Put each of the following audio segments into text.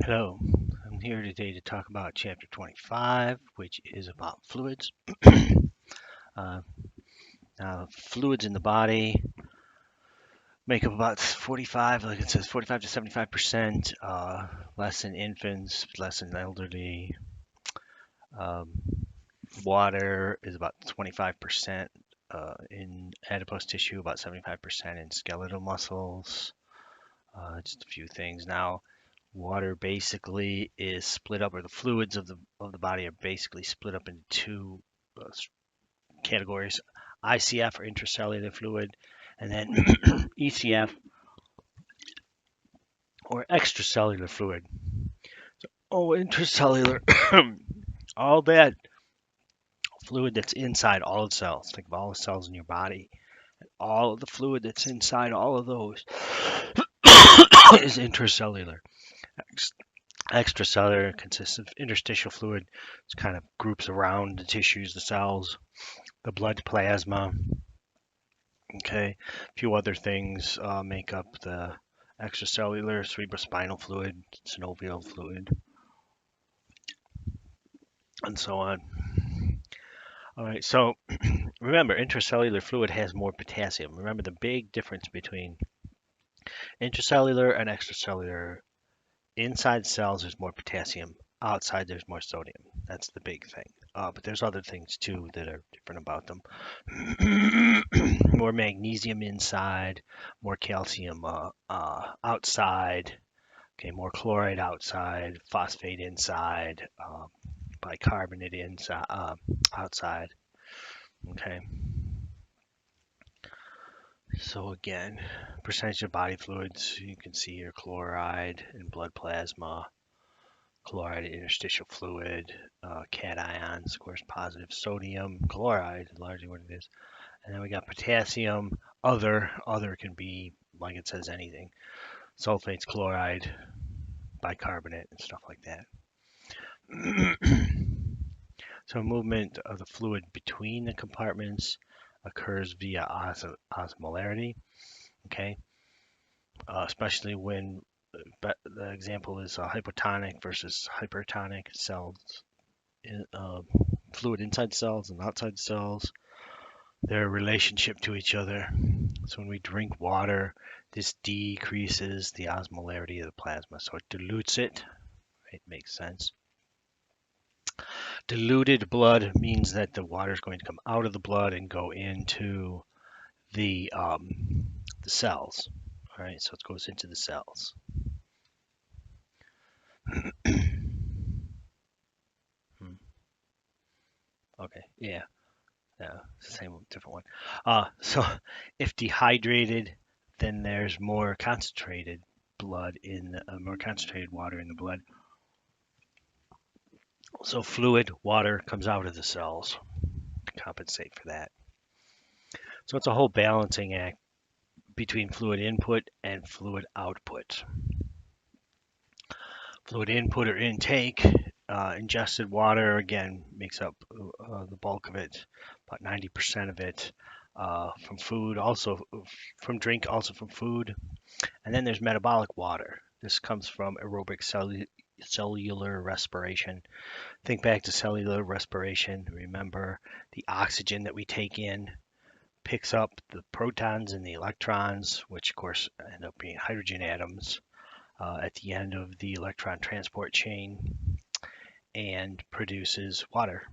Hello, I'm here today to talk about chapter 25, which is about fluids. uh, Now, fluids in the body make up about 45, like it says, 45 to 75%, less in infants, less in elderly. Um, Water is about 25% in adipose tissue, about 75% in skeletal muscles. Just a few things. Now, water basically is split up, or the fluids of the body are basically split up into two categories: ICF, or intracellular fluid, and then ECF, or extracellular fluid. Oh, intracellular, all that fluid that's inside all the cells. Think of all the cells in your body. All of the fluid that's inside all of those is intracellular. Extracellular consists of interstitial fluid. It's kind of groups around the tissues, the cells, the blood plasma. Okay, a few other things make up the extracellular: cerebrospinal fluid, synovial fluid, and so on. All right, so remember, intracellular fluid has more potassium. Remember the big difference between intracellular and extracellular. Inside cells, there's more potassium. Outside, there's more sodium. That's the big thing. But there's other things too that are different about them. More magnesium inside, more calcium outside. Okay, more chloride outside, phosphate inside, bicarbonate inside, outside. Okay, so again, percentage of body fluids, you can see here: chloride in blood plasma, chloride in interstitial fluid, cations, of course, positive. Sodium chloride is largely what it is. And then we got potassium. Other can be, like it says, anything: sulfates, chloride, bicarbonate, and stuff like that. So movement of the fluid between the compartments occurs via osmolarity. Okay, especially when the example is hypotonic versus hypertonic cells, fluid inside cells and outside cells, their relationship to each other. So when we drink water, this decreases the osmolarity of the plasma, so it dilutes it. It makes sense. Diluted blood means that the water is going to come out of the blood and go into the cells. All right, so it goes into the cells. Hmm, okay, yeah, yeah, it's the same, different one. So if dehydrated, then there's more concentrated blood in more concentrated water in the blood. So fluid water comes out of the cells to compensate for that. So it's a whole balancing act between fluid input and fluid output. Fluid input or intake, ingested water again makes up the bulk of it, about 90% of it. From food, also from drink, also from food. And then there's metabolic water. This comes from aerobic cellular respiration. Think back to cellular respiration. Remember, the oxygen that we take in picks up the protons and the electrons, which of course end up being hydrogen atoms at the end of the electron transport chain, and produces water.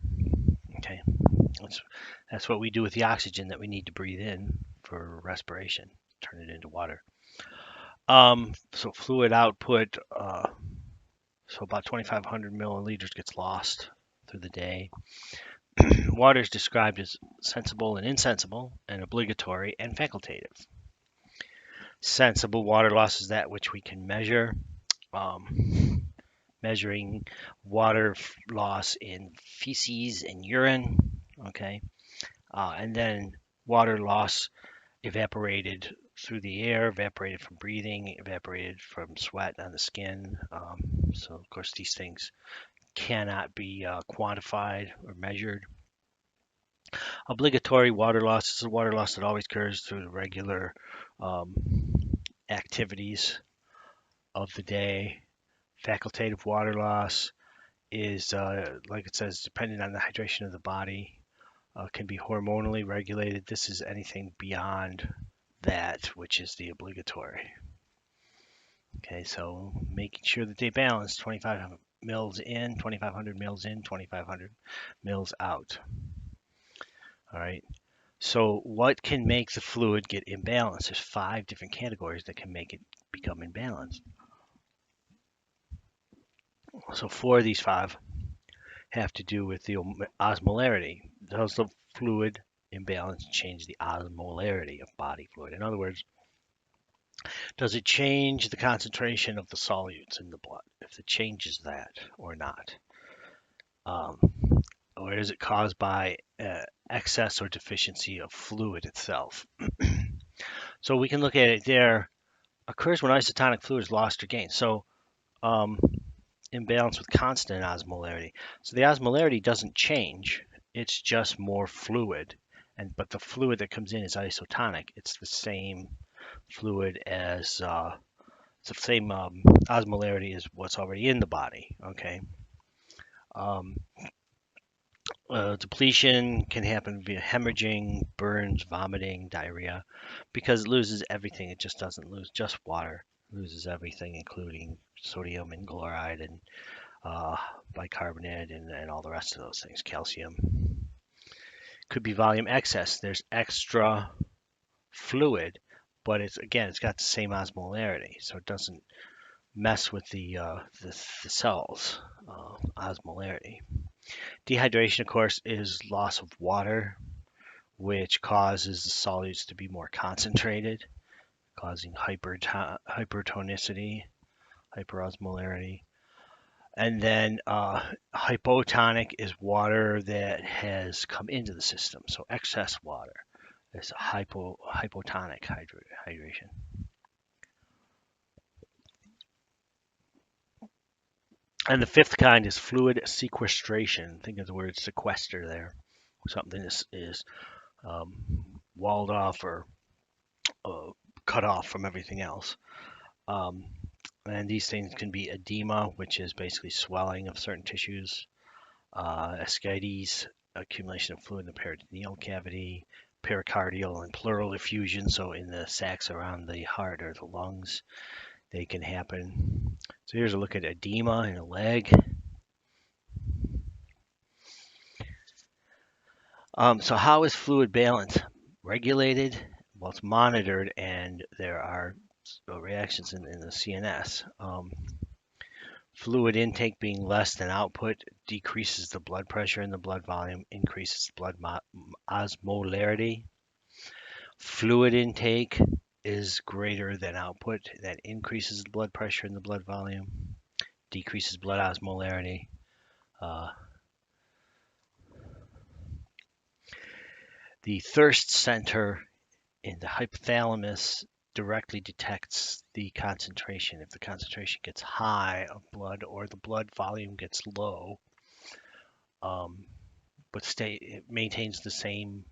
Okay, that's what we do with the oxygen that we need to breathe in for respiration, turn it into water. So fluid output, so about 2,500 milliliters gets lost through the day. Water is described as sensible and insensible, and obligatory and facultative. Sensible water loss is that which we can measure. Measuring water loss in feces and urine. Okay, and then water loss evaporated through the air, evaporated from breathing, evaporated from sweat on the skin. So of course these things cannot be quantified or measured. Obligatory water loss is a water loss that always occurs through the regular um, activities of the day. Facultative water loss is, like it says, dependent on the hydration of the body, can be hormonally regulated. This is anything beyond that, which is the obligatory. Okay, so making sure that they balance 25 mils in, 2500 mils in, 2500 mils out. All right. So what can make the fluid get imbalanced? There's 5 different categories that can make it become imbalanced. So 4 of these 5 have to do with the osmolarity. Does the fluid imbalance change the osmolarity of body fluid? In other words, does it change the concentration of the solutes in the blood? If it changes that or not? Um, or is it caused by excess or deficiency of fluid itself? So we can look at it there. Occurs when isotonic fluid is lost or gained. So imbalance with constant osmolarity. So the osmolarity doesn't change. It's just more fluid. But the fluid that comes in is isotonic. It's the same fluid as it's the same osmolarity as what's already in the body. Okay. Um, Depletion can happen via hemorrhaging, burns, vomiting, diarrhea, because it loses everything. It just doesn't lose just water. It loses everything, including sodium and chloride and bicarbonate and all the rest of those things, calcium. Could be volume excess. There's extra fluid, but it's got the same osmolarity, so it doesn't mess with the cells osmolarity. Dehydration, of course, is loss of water, which causes the solutes to be more concentrated, causing hypertonicity, hyperosmolarity. And then hypotonic is water that has come into the system, so excess water. It's hypotonic hydration. And the 5th kind is fluid sequestration. Think of the word sequester there. Something is walled off or cut off from everything else. And these things can be edema, which is basically swelling of certain tissues, ascites, accumulation of fluid in the peritoneal cavity, pericardial and pleural effusion, so in the sacs around the heart or the lungs, they can happen. So here's a look at edema in a leg. So how is fluid balance regulated? Well, it's monitored, and there are reactions in the CNS. Fluid intake being less than output decreases the blood pressure and the blood volume, increases blood osmolarity. Fluid intake is greater than output. That increases the blood pressure and the blood volume, decreases blood osmolarity. The thirst center in the hypothalamus directly detects the concentration. If the concentration gets high of blood or the blood volume gets low, but it maintains the same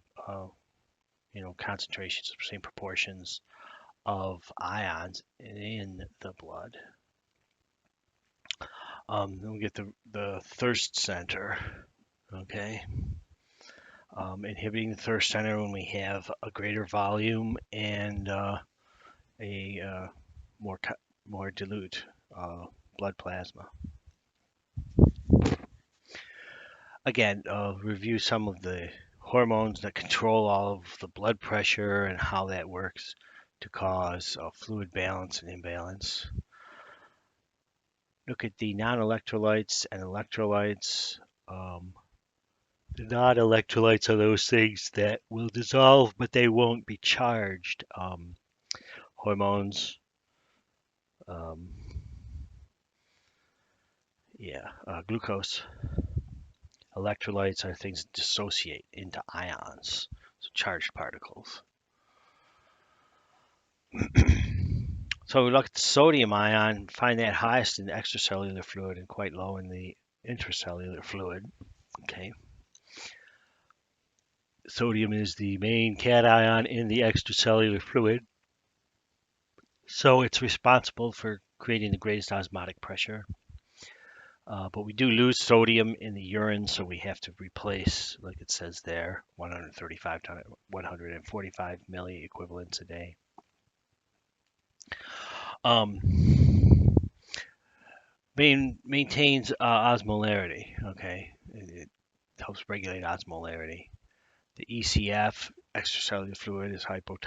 concentrations, same proportions of ions in the blood. Then we get the thirst center. Okay. Inhibiting the thirst center when we have a greater volume and a more dilute blood plasma. Again, review some of the hormones that control all of the blood pressure and how that works to cause fluid balance and imbalance. Look at the non-electrolytes and electrolytes. The non-electrolytes are those things that will dissolve, but they won't be charged. Hormones, glucose. Electrolytes are things that dissociate into ions, so charged particles. So we look at the sodium ion, find that highest in the extracellular fluid and quite low in the intracellular fluid. Okay. Sodium is the main cation in the extracellular fluid, so it's responsible for creating the greatest osmotic pressure. But we do lose sodium in the urine, so we have to replace, like it says there, 135 to 145 milli equivalents a day. Um, maintains osmolarity. Okay, it helps regulate osmolarity. The ECF, extracellular fluid, is